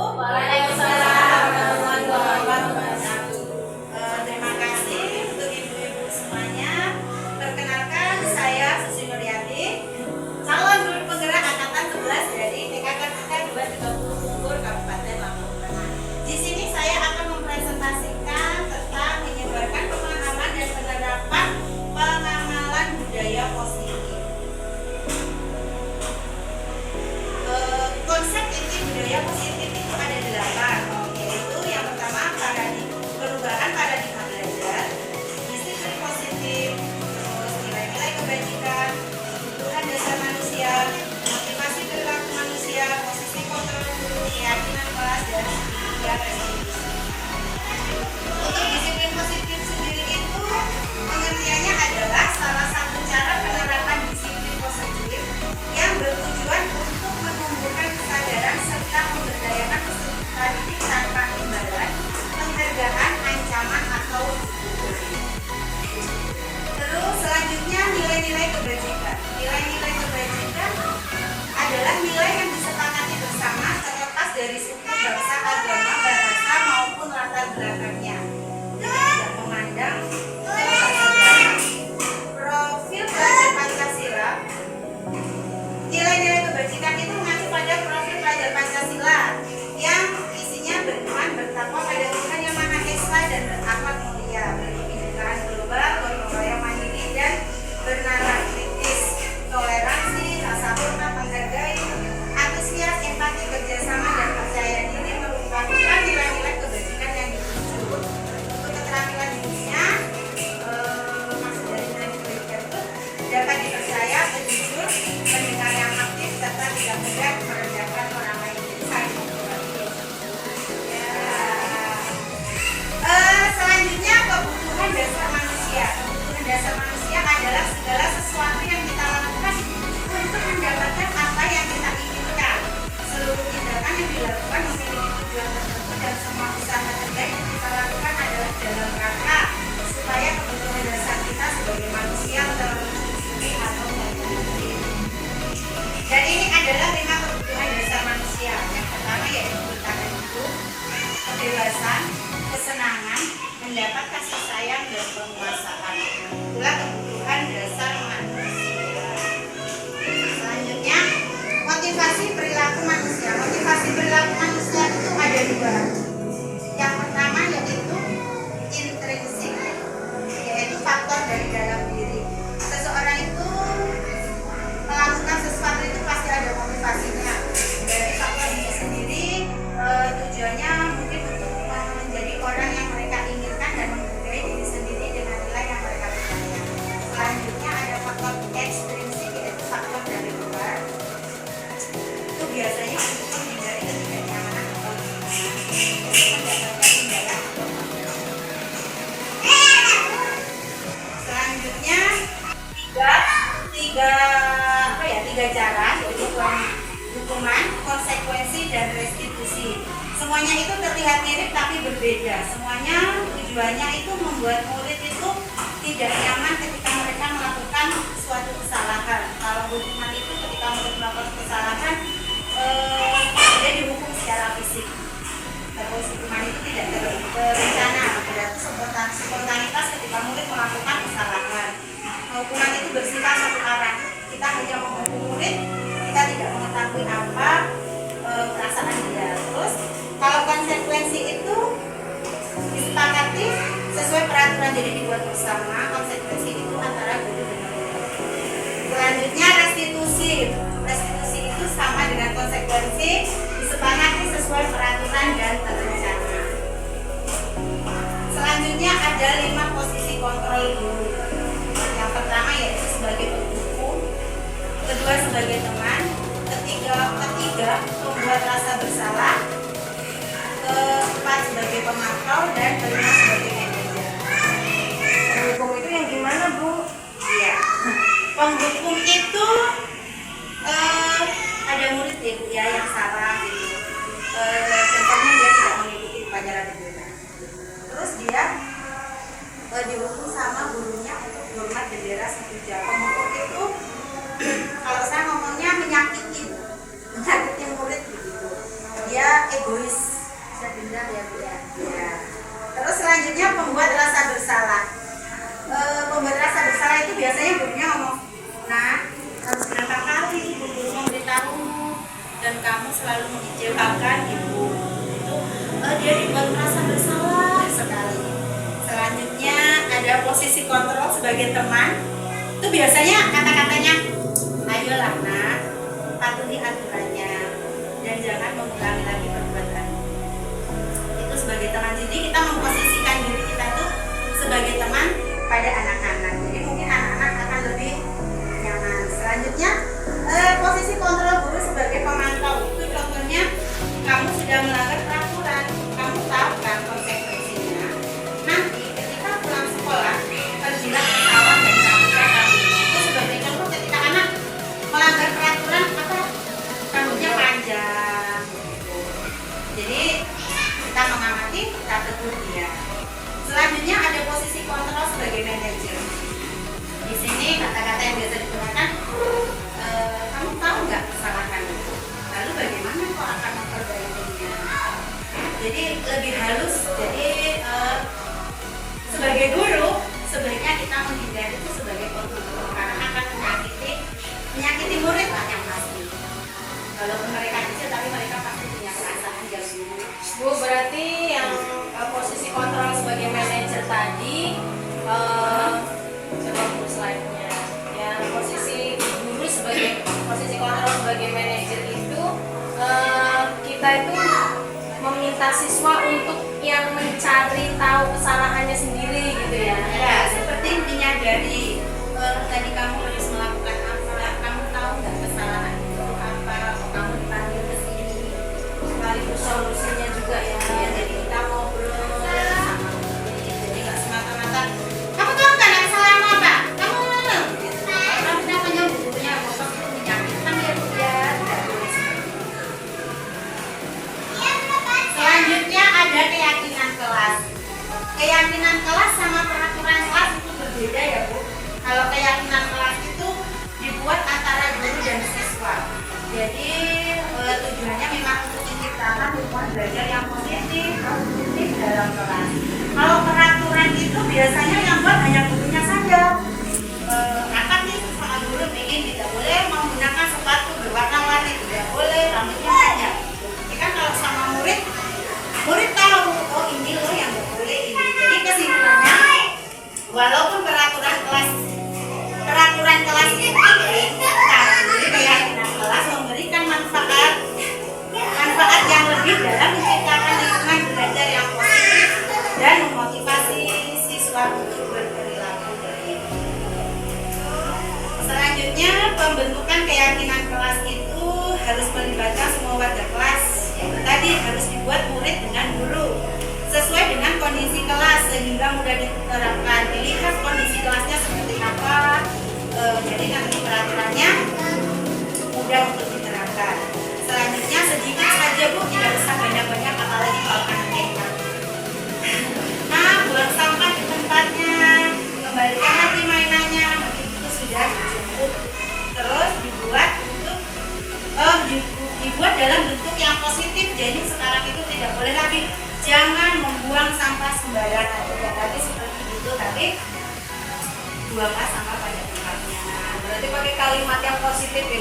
Waalaikumsalam warahmatullahi wabarakatuh. Terima kasih untuk ibu-ibu semuanya. Perkenalkan, saya Susi Nuryati, calon guru penggerak angkatan 11 dari TKKTK 230 Bogor, Kabupaten Lampung Tengah. Di sini saya akan mempresentasikan tentang menyebarkan pemahaman dan penerapan pengamalan budaya positif. Konsep inti budaya positif itu ada 8, yaitu yang pertama perubahan paradigma belajar, disiplin positif, terus nilai-nilai kebajikan, kebutuhan dasar manusia, motivasi perilaku manusia, posisi kontrol guru, keyakinan kelas, dan juga restitusi. Untuk disiplin positif sendiri itu pengertiannya adalah salah satu cara penerapan disiplin positif yang bertujuan untuk menumbuhkan kesadaran serta memberdayakan peserta didik tanpa imbalan, penghargaan, ancaman, atau hukuman. Terus selanjutnya nilai-nilai kebajikan. Nilai-nilai kebajikan adalah nilai yang disepakati bersama terlepas dari suku, bangsa, agama, bahasa maupun latar belakangnya. Tidak memandang profil pelajar Pancasila. Nilai-nilai kebajikan itu mengacu pada profil pelajar Pancasila yang isinya beriman, bertakwa pada Tuhan Yang Maha Esa dan berakhlak mulia, berkebinekaan global, gotong royong mandiri dan bernalar kritis, toleransi, rasa hormat, menghargai, antusias, empati, kerjasama, dan percaya diri merupakan nilai-nilai kebajikan yang dituju. Untuk keterampilan dirinya, maksud dari nilai kebajikan itu dapat dipercaya, jujur, pendengar yang aktif, serta tidak mudah merendahkan orang lain. Saling menghormati. Selanjutnya kebutuhan dasar manusia. Kebutuhan dasar manusia adalah segala sesuatu yang kita lakukan untuk mendapatkan apa yang kita inginkan. Seluruh tindakan yang dilakukan memiliki tujuan tertentu dan semua usaha terbaik yang kita lakukan adalah dalam rangka supaya kebutuhan dasar kita sebagai manusia terpenuhi atau terpenuhi. Dan ini adalah 5 kebutuhan dasar manusia. Yang pertama yaitu bertahan hidup, kebebasan, kesenangan, mendapat kasih sayang, dan penguasaan. Itulah kebutuhan dasar manusia. Selanjutnya, motivasi perilaku manusia. Motivasi perilaku manusia itu ada 2. Yang pertama yaitu intrinsik, yaitu faktor dari dalam diri. Seseorang itu melakukan sesuatu itu pasti ada motivasinya. Dari faktor diri sendiri, tujuannya mungkin untuk menjadi orang yang mereka inginkan dan menghargai diri sendiri dengan nilai yang mereka percaya. Selanjutnya ada faktor ekstrinsik, yaitu faktor dari luar. Itu biasanya untuk menghindari ketidaknyamanan atau mendapatkan imbalan atau selanjutnya tiga cara, yaitu hukuman, konsekuensi, dan restitusi. Semuanya itu terlihat mirip tapi berbeda. Semuanya tujuannya itu membuat murid itu tidak nyaman ketika mereka melakukan suatu kesalahan. Kalau hukuman itu ketika murid melakukan kesalahan, dia dihukum secara fisik. Terus hukuman itu tidak terencana, berarti spontanitas ketika murid melakukan kesalahan. Hukuman itu bersifat satu arah. Kita hanya menghukum murid, kita tidak mengetahui apa perasaan dia. Terus kalau konsekuensi itu disepakati sesuai peraturan, jadi dibuat bersama. Konsekuensi itu antara guru dan murid. Selanjutnya restitusi. Restitusi itu sama dengan konsekuensi, disepakati sesuai peraturan dan terencana. Selanjutnya ada 5 posisi kontrol guru. Yang pertama yaitu sebagai penghukum, kedua sebagai teman, ketiga membuat rasa bersalah, keempat sebagai pemantau, dan kelima sebagai manajer. Penghukum itu yang gimana, Bu? Iya. Penghukum itu ada murid ya Bu ya yang salah gitu. Contohnya dia tidak mengikuti pelajaran itu. Terus dia dihukum sama gurunya untuk hormat bendera setuju. Penghukum itu kalau saya ngomongnya menyakiti murid begitu. Dia egois, bisa dendam ya Bu ya. Ya. Terus selanjutnya pembuat rasa bersalah. Pembuat rasa bersalah itu biasanya gurunya ngomong, nah harus berapa kali ibu guru memberitahumu dan kamu selalu mengecewakan ibu. Itu dia dibuat merasa bersalah sekali. Selanjutnya ada posisi kontrol sebagai teman. Itu biasanya kata-katanya, ayolah nak, patuhi aturannya dan jangan mengulangi lagi perbuatanmu. Itu sebagai teman. Jadi kita memposisikan diri kita tuh sebagai teman pada anak-anak. Jadi mungkin anak-anak akan lebih nyaman. Selanjutnya posisi kontrol guru sebagai pemantau. Itu contohnya kamu sudah melanggar peraturan, kamu tahu kan konsekuensinya. Nanti ketika pulang sekolah pergilah ke sawah dan rambutnya rambut. Itu sebagai contoh ketika anak melanggar peraturan apa rambutnya panjang. Jadi kita mengamati, kita tegur dia. Selanjutnya ada posisi kontrol sebagai manajer. Di sini kata-kata yang biasa digunakan, kamu tahu nggak kesalahan itu? Lalu bagaimana kau akan memperbaikinya? Jadi lebih halus. Jadi sebagai guru sebaiknya kita menghindari itu sebagai guru karena akan menyakiti murid lah yang pasti. Walaupun mereka kecil tapi mereka pasti punya perasaan ya Bu. Bu, berarti yang posisi kontrol sebagai manajer tadi, coba Bu slide-nya. Yang posisi guru sebagai posisi kontrol sebagai manajer itu, kita itu meminta siswa untuk yang mencari tahu kesalahannya sendiri gitu ya. Ya, seperti menyadari tadi kamu harus melakukan apa, kamu tahu nggak kesalahan itu apa, kamu dipanggil ke sini, sekaligus solusinya juga ya. Jadi kita ngobrol sama murid, jadi nggak semata-mata kamu tahu nggak ada kesalahan apa, kamu gitu. Kamu namanya gurunya bapak itu menyakitkan ya Bu ya. Tidak boleh seperti itu. Selanjutnya ada keyakinan kelas. Keyakinan kelas sama peraturan kelas itu berbeda ya Bu. Kalau keyakinan kelas itu dibuat antara guru dan siswa. Jadi tujuannya memang untuk menciptakan lingkungan belajar yang positif, produktif dalam kelas. Kalau peraturan itu biasanya yang buat hanya gurunya saja. Apa nih soal guru bikin tidak boleh menggunakan sepatu berwarna-warni, tidak boleh rambutnya panjang. Jadi kan kalau sama murid tahu, oh ini loh yang nggak boleh ini. Jadi kesimpulannya, walaupun peraturan kelas itu penting, tapi keyakinan kelas memberikan manfaat yang lebih dalam menciptakan lingkungan belajar yang positif dan memotivasi siswa untuk berperilaku baik. Selanjutnya, pembentukan keyakinan kelas itu harus melibatkan semua warga kelas. Yaitu tadi harus dibuat murid dengan guru sesuai dengan kondisi kelas sehingga mudah diterapkan. Dilihat kondisi kelasnya seperti apa, jadi nanti peraturannya mudah untuk diterapkan. Selanjutnya sedikit saja Bu, tidak usah banyak-banyak apalagi kalau anak-anak. Nah, buang sampah di tempatnya, kembalikan lagi mainannya, itu sudah cukup. Terus dibuat dalam bentuk yang positif. Jadi sekarang itu tidak boleh lagi, jangan membuang sampah sembarangan. Tidak lagi seperti itu, tapi buanglah sampah pada tempatnya. Berarti pakai kalimat yang positif ya,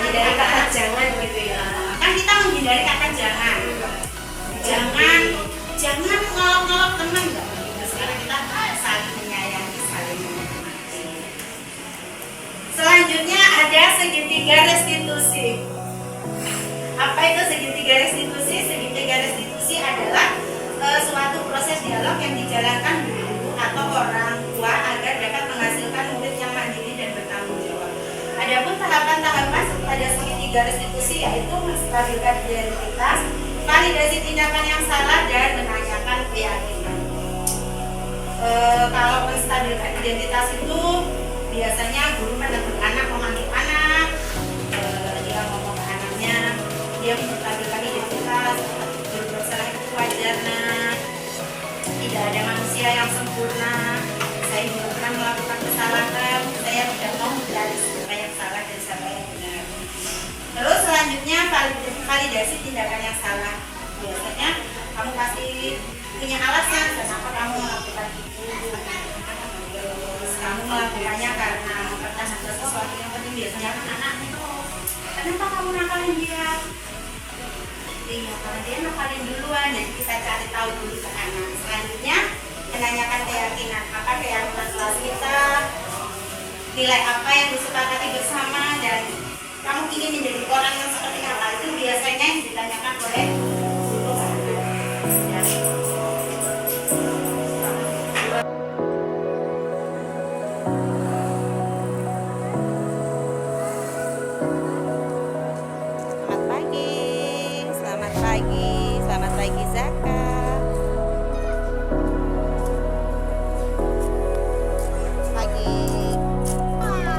Ya, dari kata jangan gitu ya. kan kita menghindari kata jangan. Jangan ngolok-ngolok teman, nggak begitu. Sekarang kita saling menyayangi, saling menghormati. Selanjutnya ada segitiga restitusi. Apa itu segitiga restitusi? Segitiga restitusi adalah suatu proses dialog yang dijalankan guru atau orang tua agar dapat menghasilkan murid yang mandiri dan bertanggung jawab. Adapun tahapan-tahapan pada segitiga restitusi yaitu menstabilkan identitas, validasi tindakan yang salah, dan menanyakan keyakinan. Kalau menstabilkan identitas itu biasanya guru menegur anak, memanggil anak, dia ngomong ke anaknya, dia menstabilkan identitas, berbuat salah itu wajar, nah, tidak ada manusia yang sempurna. Saya juga pernah melakukan kesalahan, saya tidak mau mencari siapa yang salah dan siapa yang benar. Terus selanjutnya Selanjutnya validasi tindakan yang salah. Biasanya kamu pasti punya alasan kenapa kamu melakukan itu. Terus kamu melakukannya karena mempertahankan sesuatu yang penting. Biasanya anak itu, kenapa kamu nakalin dia? Iya, karena dia nakalin duluan. Jadi kita cari tahu dulu ke anak. Selanjutnya menanyakan keyakinan, apa keyakinan kelas kita, nilai apa yang disepakati bersama, dan kamu ingin menjadi orang yang seperti apa. Itu biasanya yang ditanyakan oleh guru ke anak. Ya. Selamat pagi Zaka. Pagi Bunda.